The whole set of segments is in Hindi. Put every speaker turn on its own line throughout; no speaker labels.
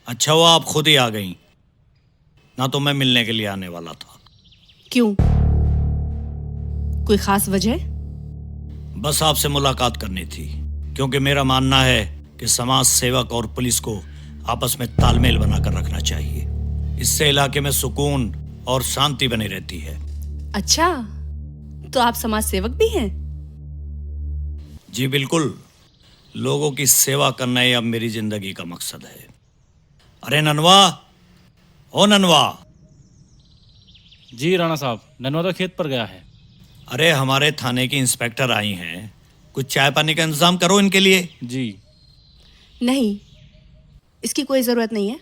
अच्छा हुआ आप खुद ही आ गई, ना तो मैं मिलने के लिए आने वाला था।
क्यों? कोई खास वजह?
बस आपसे मुलाकात करनी थी, क्योंकि मेरा मानना है कि समाज सेवक और पुलिस को आपस में तालमेल बनाकर रखना चाहिए। इससे इलाके में सुकून और शांति बनी रहती है।
अच्छा, तो आप समाज सेवक भी हैं?
जी बिल्कुल, लोगों की सेवा करना ही अब मेरी जिंदगी का मकसद है। अरे ननवा, ओ ननवा।
जी राणा साहब, ननवा तो खेत पर गया है।
अरे हमारे थाने की इंस्पेक्टर आई हैं, कुछ चाय पानी का इंतजाम करो इनके लिए।
जी
नहीं, इसकी कोई जरूरत नहीं है।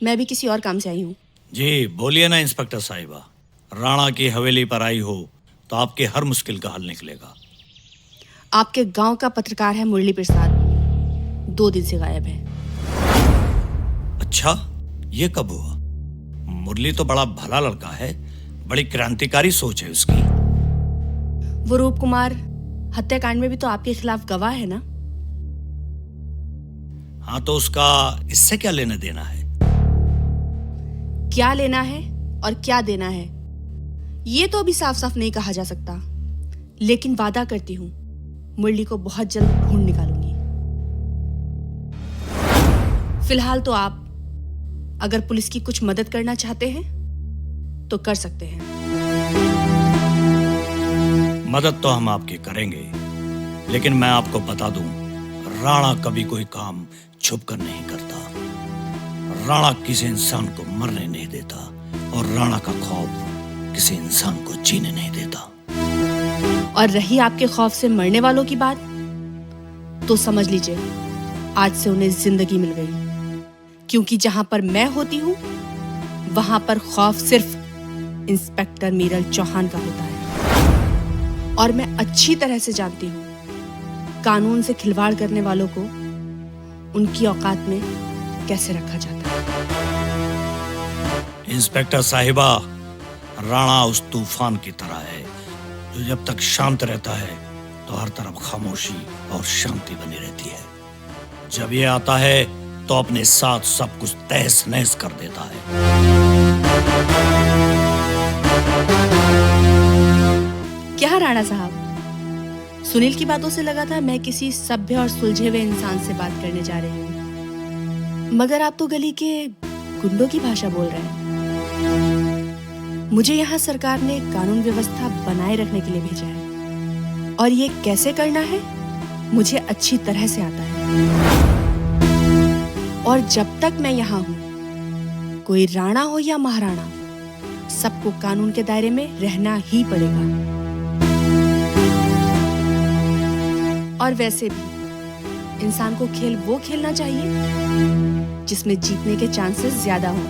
मैं भी किसी और काम से आई हूँ।
जी बोलिए ना इंस्पेक्टर साहिबा, राणा की हवेली पर आई हो तो आपके हर मुश्किल का हल निकलेगा।
आपके गांव का पत्रकार है मुरली प्रसाद, 2 दिन से गायब है।
अच्छा, ये कब हुआ? मुरली तो बड़ा भला लड़का है, बड़ी क्रांतिकारी सोच है उसकी।
वो रूप कुमार हत्याकांड में भी तो आपके खिलाफ गवाह है ना?
हाँ, तो उसका इससे क्या लेना देना है?
क्या लेना है और क्या देना है, ये तो अभी साफ साफ नहीं कहा जा सकता, लेकिन वादा करती हूँ मुरली को बहुत जल्द ढूंढ निकालूंगी। फिलहाल तो आप अगर पुलिस की कुछ मदद करना चाहते हैं तो कर सकते हैं।
मदद तो हम आपकी करेंगे, लेकिन मैं आपको बता दूं, राणा कभी कोई काम छुप कर नहीं करता। राणा किसी इंसान को मरने नहीं देता और राणा का खौफ किसी इंसान को जीने नहीं देता।
और रही आपके खौफ से मरने वालों की बात, तो समझ लीजिए आज से उन्हें जिंदगी मिल गई, क्योंकि जहां पर मैं होती हूं वहां पर खौफ सिर्फ इंस्पेक्टर मीरल चौहान का होता है। और मैं अच्छी तरह से जानती हूं कानून से खिलवाड़ करने वालों को उनकी औकात में कैसे रखा जाता है।
इंस्पेक्टर साहिबा, राणा उस तूफान की तरह है जो जब तक शांत रहता है तो हर तरफ खामोशी और शांति बनी रहती है। जब ये आता है तो अपने साथ सब कुछ तहस नहस कर देता है।
क्या राणा साहब, सुनील की बातों से लगा था मैं किसी सभ्य और सुलझे हुए इंसान से बात करने जा रही हूँ, मगर आप तो गली के गुंडों की भाषा बोल रहे हैं। मुझे यहाँ सरकार ने कानून व्यवस्था बनाए रखने के लिए भेजा है, और ये कैसे करना है मुझे अच्छी तरह से आता है। और जब तक मैं यहाँ हूँ, कोई राणा हो या महाराणा, सबको कानून के दायरे में रहना ही पड़ेगा। और वैसे भी इंसान को खेल वो खेलना चाहिए जिसमें जीतने के चांसेस ज्यादा हों।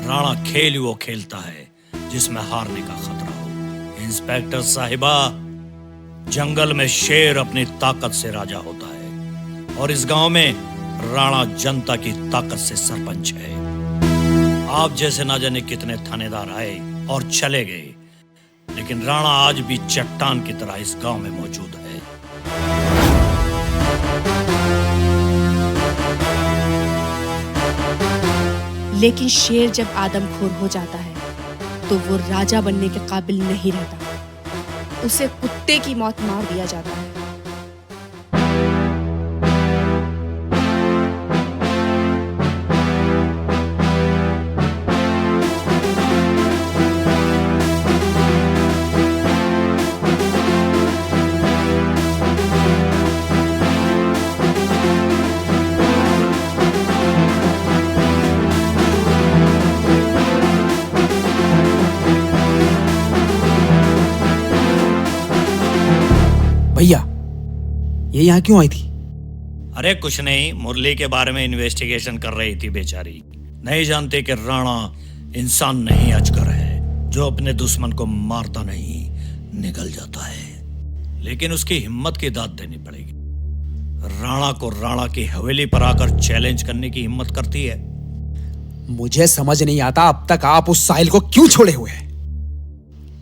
राणा खेल वो खेलता है जिसमें हारने का खतरा हो। इंस्पेक्टर साहिबा, जंगल में शेर अपनी ताकत से राजा होता है, और इस गांव में राणा जनता की ताकत से सरपंच है। आप जैसे ना जाने कितने थानेदार आए और चले गए, लेकिन राणा आज भी चट्टान की तरह इस गांव में मौजूद है।
लेकिन शेर जब आदमखोर हो जाता है तो वो राजा बनने के काबिल नहीं रहता, उसे कुत्ते की मौत मार दिया जाता है।
भैया, ये यहाँ क्यों आई थी?
अरे कुछ नहीं, मुरली के बारे में इन्वेस्टिगेशन कर रही थी बेचारी। नहीं जानते कि राणा इंसान नहीं अजगर है, जो अपने दुश्मन को मारता नहीं निगल जाता है। लेकिन उसकी हिम्मत की दाद देनी पड़ेगी। राणा को राणा की हवेली पर आकर चैलेंज करने की हिम्मत करती है।
मुझे समझ नहीं आता अब तक आप उस साहिल को क्यों छोड़े हुए हैं?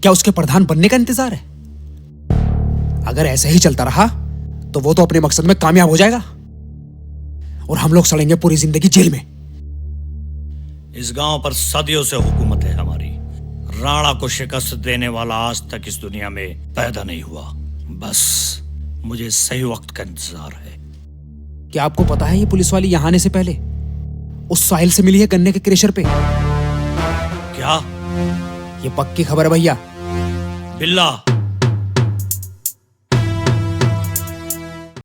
क्या उसके प्रधान बनने का इंतजार है? अगर ऐसे ही चलता रहा तो वो तो अपने मकसद में कामयाब हो जाएगा और हम लोग सड़ेंगे पूरी जिंदगी जेल में।
इस गांव पर सदियों से हुकूमत है हमारी। राणा को शिकस्त देने वाला आज तक इस दुनिया में पैदा नहीं हुआ। बस मुझे सही वक्त का इंतजार है।
क्या आपको पता है ये पुलिस वाली यहाँ आने से पहले उस साहिल से मिली है गन्ने के क्रेशर पे?
क्या?
ये पक्की खबर है भैया।
बिल्ला,